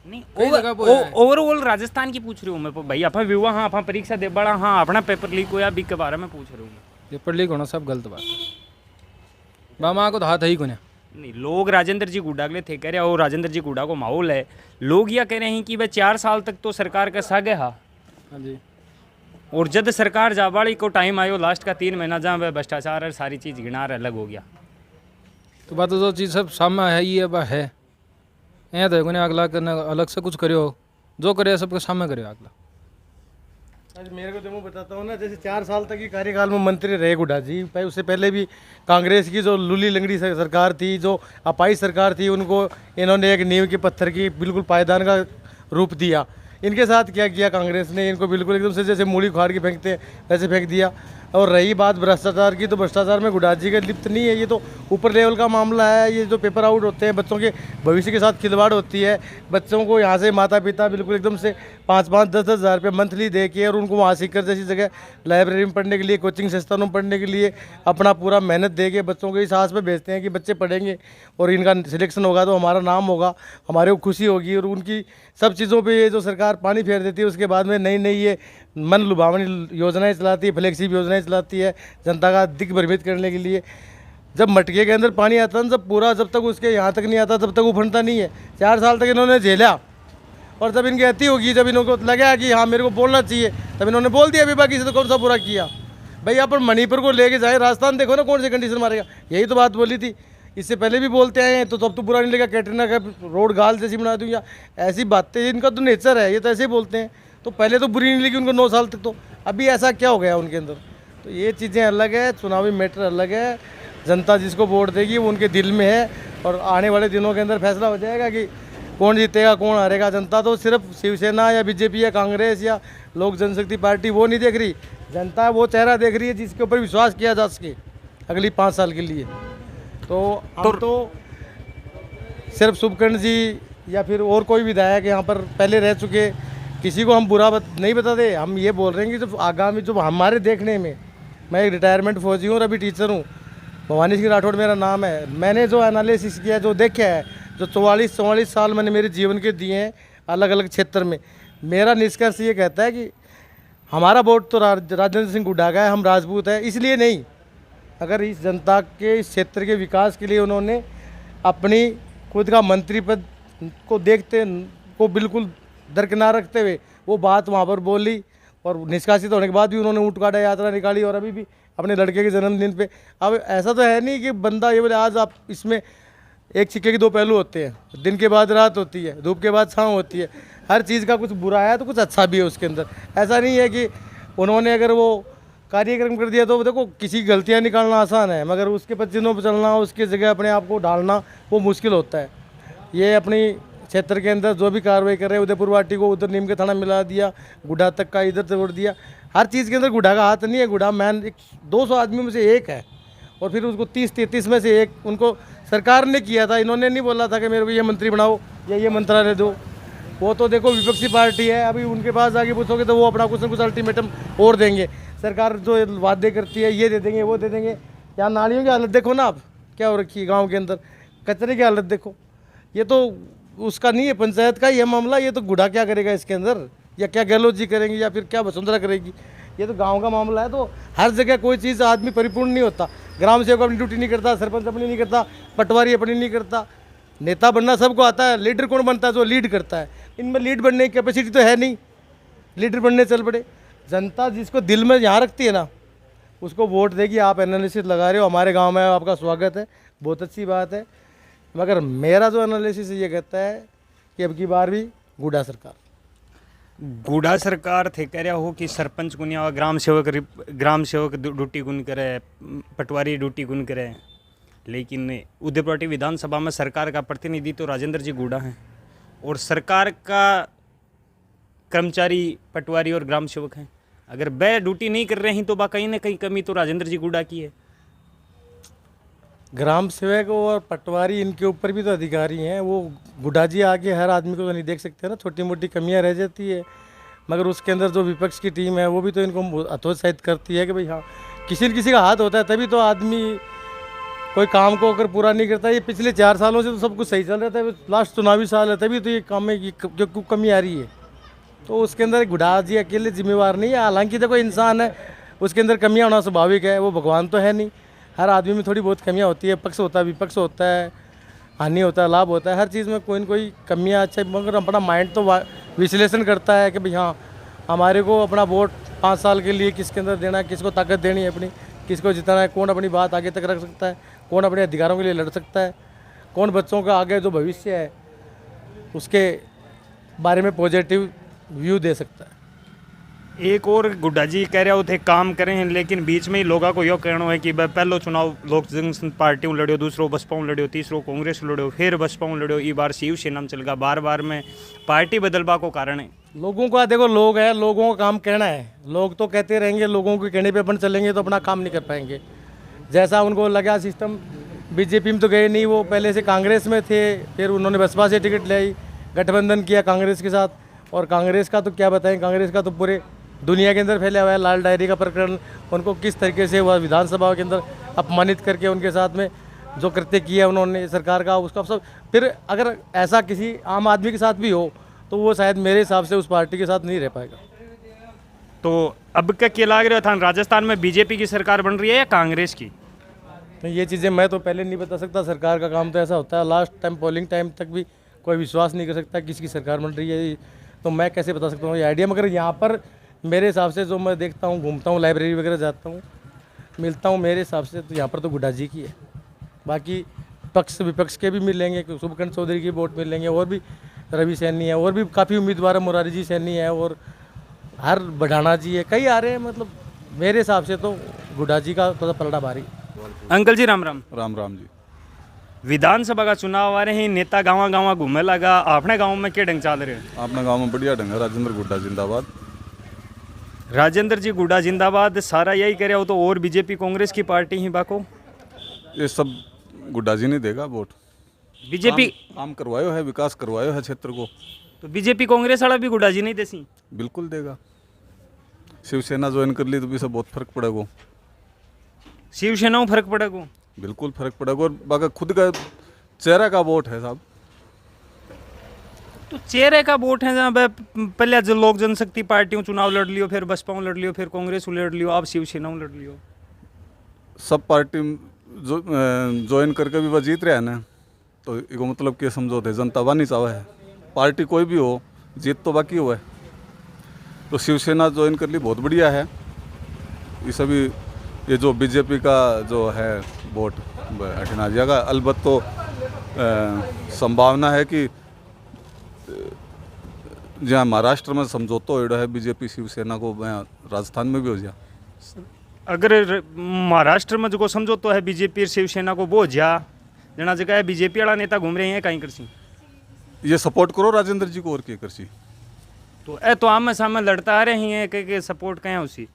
Speaker 1: नहीं, ओवरऑल राजस्थान की पूछ रही हूँ मैं भाई। अपना विवाह हाँ, अपना परीक्षा दे बड़ा हाँ, अपना पेपर लीक होया भी के बारे में पूछ रही हूँ।
Speaker 12: पेपर लीक होना सब गलत बात है। मामा को तो हाथ है ही कोने।
Speaker 1: नहीं, लोग राजेंद्र जी गुड्डा के लिए थे कह रहे और राजेंद्र जी गुड्डा को माहौल है, लोग यह कह रहे हैं कि वह 4 साल तक तो सरकार का सागे हा।
Speaker 12: हाँ जी।
Speaker 1: और जब सरकार जाबाड़ी को टाइम आयो लास्ट का 3 महीना जहाँ वह भ्रष्टाचार और सारी चीज़ गिनार अलग हो गया।
Speaker 12: तो बात जो चीज़ सब सामने है ही है वह है। यहाँ तो कोने अगला करना अलग से कुछ करो, जो करे सबके सामने करो अगला।
Speaker 11: आज मेरे को तो मैं बताता हूँ ना, जैसे 4 साल तक की कार्यकाल में मंत्री रहे गुड्डा जी, भाई उससे पहले भी कांग्रेस की जो लूली लंगड़ी सरकार थी, जो अपाई सरकार थी, उनको इन्होंने एक नींव के पत्थर की बिल्कुल पायदान का रूप दिया। इनके साथ क्या किया कांग्रेस ने, इनको बिल्कुल एकदम से जैसे मूली उखाड़ के फेंकते हैं वैसे फेंक दिया। और रही बात भ्रष्टाचार की, तो भ्रष्टाचार में गुड्डा जी का लिप्त नहीं है, ये तो ऊपर लेवल का मामला है। ये जो पेपर आउट होते हैं, बच्चों के भविष्य के साथ खिलवाड़ होती है। बच्चों को यहाँ से माता पिता बिल्कुल एकदम से 5-5, 10-10 हज़ार रुपये मंथली दे के, और उनको वहाँ सीकर जैसी जगह लाइब्रेरी में पढ़ने के लिए, कोचिंग संस्थानों में पढ़ने के लिए अपना पूरा मेहनत दे के बच्चों को इस आस पे भेजते हैं कि बच्चे पढ़ेंगे और इनका सिलेक्शन होगा तो हमारा नाम होगा, हमारे को खुशी होगी। और उनकी सब चीज़ों पे ये जो सरकार पानी फेर देती है, उसके बाद में नई नई ये मन लुभावनी योजनाएं चलाती है, फ्लैगशिप योजनाएं चलाती है जनता का दिग्भ्रमित करने के लिए। जब मटके के अंदर पानी आता है जब पूरा, जब तक उसके यहाँ तक नहीं आता तब तक उफनता नहीं है। 4 साल तक इन्होंने झेला, और जब इनकी अति होगी, जब इनको लगा कि हाँ मेरे को बोलना चाहिए, तब इन्होंने बोल दिया। अभी बाकी से तो कौन सा बुरा किया भाई। अपन मणिपुर को लेके जाए, राजस्थान देखो ना कौन सी कंडीशन मारेगा, यही तो बात बोली थी। इससे पहले भी बोलते आए हैं, तो तब तो बुरा नहीं लगा। कैटरीना का रोड गाल जैसी बना दूँ या ऐसी बातें, इनका तो नेचर है, ये तो ऐसे ही बोलते हैं। तो पहले तो बुरी नहीं लगी उनको 9 साल तक, तो अभी ऐसा क्या हो गया उनके अंदर। तो ये चीज़ें अलग है, चुनावी मैटर अलग है। जनता जिसको वोट देगी वो उनके दिल में है, और आने वाले दिनों के अंदर फैसला हो जाएगा कि कौन जीतेगा कौन हारेगा। जनता तो सिर्फ शिवसेना या बीजेपी या कांग्रेस या लोक जनशक्ति पार्टी वो नहीं देख रही, जनता वो चेहरा देख रही है जिसके ऊपर विश्वास किया जा सके अगली 5 साल के लिए। तो हम तो सिर्फ शुभकर्ण जी या फिर और कोई विधायक यहाँ पर पहले रह चुके, किसी को हम बुरा नहीं बताते। हम ये बोल रहे हैं कि जो आगामी, जो हमारे देखने में, मैं एक रिटायरमेंट फौजी हूँ और अभी टीचर हूँ, भवानी सिंह राठौड़ मेरा नाम है। मैंने जो एनालिसिस किया, जो देखा है, जो 44 साल मैंने मेरे जीवन के दिए हैं अलग अलग क्षेत्र में, मेरा निष्कर्ष ये कहता है कि हमारा वोट तो राजेंद्र सिंह गुड्डा का है। हम राजपूत हैं इसलिए नहीं, अगर इस जनता के, इस क्षेत्र के विकास के लिए उन्होंने अपनी खुद का मंत्री पद को देखते को बिल्कुल दरकिनार रखते हुए वो बात वहाँ पर बोली, और निष्कासित होने के बाद भी उन्होंने ऊँट काटा यात्रा निकाली, और अभी भी अपने लड़के के जन्मदिन पे। अब ऐसा तो है नहीं कि बंदा ये बोले आज आप, इसमें एक सिक्के के 2 पहलू होते हैं, दिन के बाद रात होती है, धूप के बाद छाँव होती है। हर चीज़ का कुछ बुरा है तो कुछ अच्छा भी है उसके अंदर। ऐसा नहीं है कि उन्होंने अगर वो कार्यक्रम कर दिया तो देखो, किसी की गलतियाँ निकालना आसान है, मगर उसके पचिनों पर चलना, उसकी जगह अपने आप को ढालना वो मुश्किल होता है। ये अपनी क्षेत्र के अंदर जो भी कार्रवाई कर रहे हैं, उदयपुर वाटी को उधर नीम के थाना मिला दिया, गुड्डा तक का इधर तोड़ दिया। हर चीज़ के अंदर गुड्डा का हाथ नहीं है। गुड्डा मैन 200 आदमी में से एक है, और फिर उसको 30-33 में से एक उनको सरकार ने किया था। इन्होंने नहीं बोला था कि मेरे को ये मंत्री बनाओ या ये मंत्रालय दो। वो तो देखो विपक्षी पार्टी है, अभी उनके पास आगे पूछोगे तो वो अपना कुछ न कुछ अल्टीमेटम और देंगे। सरकार जो वादे करती है, ये दे देंगे वो दे देंगे। यहाँ नालियों की हालत देखो ना आप, क्या हो रखी है गाँव के अंदर, कचरे की हालत देखो। ये तो उसका नहीं है, पंचायत का ही है मामला। ये तो गुड्डा क्या करेगा इसके अंदर, या क्या गहलोत जी करेंगे, या फिर क्या वसुंधरा करेगी। ये तो गांव का मामला है। तो हर जगह कोई चीज़ आदमी परिपूर्ण नहीं होता। ग्राम सेवक अपनी ड्यूटी नहीं करता, सरपंच अपनी नहीं करता, पटवारी अपनी नहीं करता। नेता बनना सबको आता है, लीडर कौन बनता है? जो लीड करता है। इनमें लीड बनने की कैपेसिटी तो है नहीं, लीडर बनने चल पड़े। जनता जिसको दिल में यहाँ रखती है ना, उसको वोट देगी। आप एनालिसिस लगा रहे हो, हमारे गाँव में आपका स्वागत है, बहुत अच्छी बात है। मगर मेरा जो एनालिसिस ये कहता है कि अब की बार भी गुडा सरकार।
Speaker 1: गुडा सरकार थे कह रहा हो कि सरपंच गुनिया ग्राम सेवक ड्यूटी गुन करे, पटवारी ड्यूटी गुन करे, लेकिन उदयपुर विधानसभा में सरकार का प्रतिनिधि तो राजेंद्र जी गुडा हैं और सरकार का कर्मचारी पटवारी और ग्राम सेवक हैं। अगर वह ड्यूटी नहीं कर रहे हैं तो बा कहीं ना कहीं कमी तो राजेंद्र जी गुडा की है।
Speaker 11: ग्राम सेवक और पटवारी इनके ऊपर भी तो अधिकारी हैं, वो गुडा जी आगे हर आदमी को तो नहीं देख सकते ना, छोटी मोटी कमियां रह जाती है। मगर उसके अंदर जो विपक्ष की टीम है वो भी तो इनको हतोत्साहित करती है कि भाई हाँ किसी न किसी का हाथ होता है तभी तो आदमी कोई काम को अगर पूरा नहीं करता। ये पिछले 4 सालों से तो सब कुछ सही चल रहा था, लास्ट चुनावी साल है तभी तो ये काम में जो कमी आ रही है। तो उसके अंदर गुडा जी अकेले जिम्मेवार नहीं है। हालांकि देखो इंसान है, उसके अंदर कमियां होना स्वाभाविक है, वो भगवान तो है नहीं। हर आदमी में थोड़ी बहुत कमियां होती है, पक्ष होता है विपक्ष होता है, हानि होता है लाभ होता है, हर चीज़ में कोई न कोई कमियां। अच्छा मगर अपना माइंड तो विश्लेषण करता है कि भाई हाँ हमारे को अपना वोट 5 साल के लिए किसके अंदर देना है, किसको ताकत देनी है अपनी, किसको जिताना है, कौन अपनी बात आगे तक रख सकता है, कौन अपने अधिकारों के लिए लड़ सकता है, कौन बच्चों का आगे जो भविष्य है उसके बारे में पॉजिटिव व्यू दे सकता है।
Speaker 1: एक और गुड्डा जी कह रहे होते काम करें हैं, लेकिन बीच में ही लोगों को यो कहना है कि पहलो चुनाव लोक जनशक्ति पार्टी लड़ियो, दूसरो बसपा लड़ियो, तीसरो कांग्रेस लड़ियो, फिर बसपा लड़ियो, ई बार शिवसेना में चल गया। बार बार में पार्टी बदलवा को कारण है
Speaker 11: लोगों का, देखो लोग हैं, लोगों का काम कहना है, लोग तो कहते रहेंगे, लोगों के कहने पे अपन चलेंगे तो अपना काम नहीं कर पाएंगे। जैसा उनको लगा सिस्टम, बीजेपी में तो गए नहीं, वो पहले से कांग्रेस में थे, फिर उन्होंने बसपा से टिकट ले आई, गठबंधन किया कांग्रेस के साथ। और कांग्रेस का तो क्या बताएं, कांग्रेस का तो पूरे दुनिया के अंदर फैला हुआ है। लाल डायरी का प्रकरण, उनको किस तरीके से वह विधानसभा के अंदर अपमानित करके उनके साथ में जो कृत्य किया उन्होंने सरकार का, उसका सब। फिर अगर ऐसा किसी आम आदमी के साथ भी हो तो वो शायद मेरे हिसाब से उस पार्टी के साथ नहीं रह पाएगा।
Speaker 1: तो अब का क्या लग रहा था, राजस्थान में बीजेपी की सरकार बन रही है या कांग्रेस की?
Speaker 11: तो ये चीज़ें मैं तो पहले नहीं बता सकता, सरकार का काम तो ऐसा होता है, लास्ट टाइम पोलिंग टाइम तक भी कोई विश्वास नहीं कर सकता किसकी सरकार बन रही है, तो मैं कैसे बता सकता हूँ ये आइडिया। मगर यहाँ पर मेरे हिसाब से जो मैं देखता हूँ, घूमता हूँ, लाइब्रेरी वगैरह जाता हूँ, मिलता हूँ, मेरे हिसाब से तो यहाँ पर तो गुड्डा जी की है। बाकी पक्ष विपक्ष के भी मिलेंगे, शुभकर्ण चौधरी की वोट मिलेंगे, और भी रवि सैनी है, और भी काफ़ी उम्मीदवार है, मुरारी जी सैनी है, और हर बढ़ाना जी है, कई आ रहे हैं। मतलब मेरे हिसाब से तो गुड्डा जी का थोड़ा पलड़ा भारी।
Speaker 1: अंकल जी राम राम।
Speaker 13: राम राम जी।
Speaker 1: विधानसभा का चुनाव आ रहे हैं, नेता गाँव गाँव घूमने लगा, अपने गाँव में क्या ढंग चल रहे हैं?
Speaker 13: अपने गांव में बढ़िया ढंग है, राजेंद्र गुड्डा जिंदाबाद।
Speaker 1: राजेंद्र जी गुड्डा जिंदाबाद, सारा यही कह रहे हो तो और बीजेपी कांग्रेस की पार्टी ही बाको
Speaker 13: ये सब गुड्डा जी नहीं देगा वोट।
Speaker 1: बीजेपी
Speaker 13: काम करवायो है, विकास करवायो है क्षेत्र को,
Speaker 1: तो बीजेपी कांग्रेस वाला भी गुड्डा जी नहीं देसी?
Speaker 13: बिल्कुल देगा। शिवसेना ज्वाइन कर ली तो भी सब बहुत फर्क पड़ेगा।
Speaker 1: शिवसेना में फर्क पड़ेगा?
Speaker 13: बिल्कुल फर्क पड़ेगा, और बाकी खुद का चेहरा का वोट है साहब।
Speaker 1: तो चेहरे का वोट है, जहाँ पहले जो लोक जनशक्ति पार्टियों चुनाव लड़ लियो, फिर बसपा लड़ लियो, फिर कांग्रेस लड़ लियो, आप शिवसेना लड़ लियो।
Speaker 13: सब पार्टी जो ज्वाइन करके भी वह जीत रहा है ना, तो इसको मतलब क्या समझौते, जनता वानी चाहे है, पार्टी कोई भी हो, जीत तो बाकी हुआ है। तो शिवसेना ज्वाइन कर ली, बहुत बढ़िया है। ये सभी ये जो बीजेपी का जो है वोट हटना जाएगा। अलबत्त तो संभावना है कि जहाँ महाराष्ट्र में समझौता हो रहा है बीजेपी शिवसेना को, वहाँ राजस्थान में भी हो जाए।
Speaker 1: अगर महाराष्ट्र में जो समझौता है बीजेपी और शिवसेना को, वो जा जना जगह बीजेपी वाला नेता घूम रहे हैं, कहीं करसी
Speaker 13: ये सपोर्ट करो राजेंद्र जी को, और क्या करसी।
Speaker 1: तो तो आम सामने लड़ता आ रहे हैं कि सपोर्ट कहें उसी।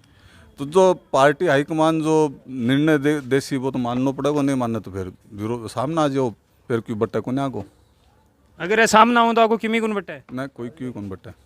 Speaker 13: तो जो पार्टी हाईकमान जो निर्णय देसी वो तो मानना पड़ेगा, नहीं मानना तो फिर विरोध सामना आ जाओ, फिर क्यों बट्टा को नहीं आगो।
Speaker 1: अगर सामना हो तो आपको किमी कौन बट्टा है?
Speaker 13: नहीं कोई क्यों कौन बट्टा है।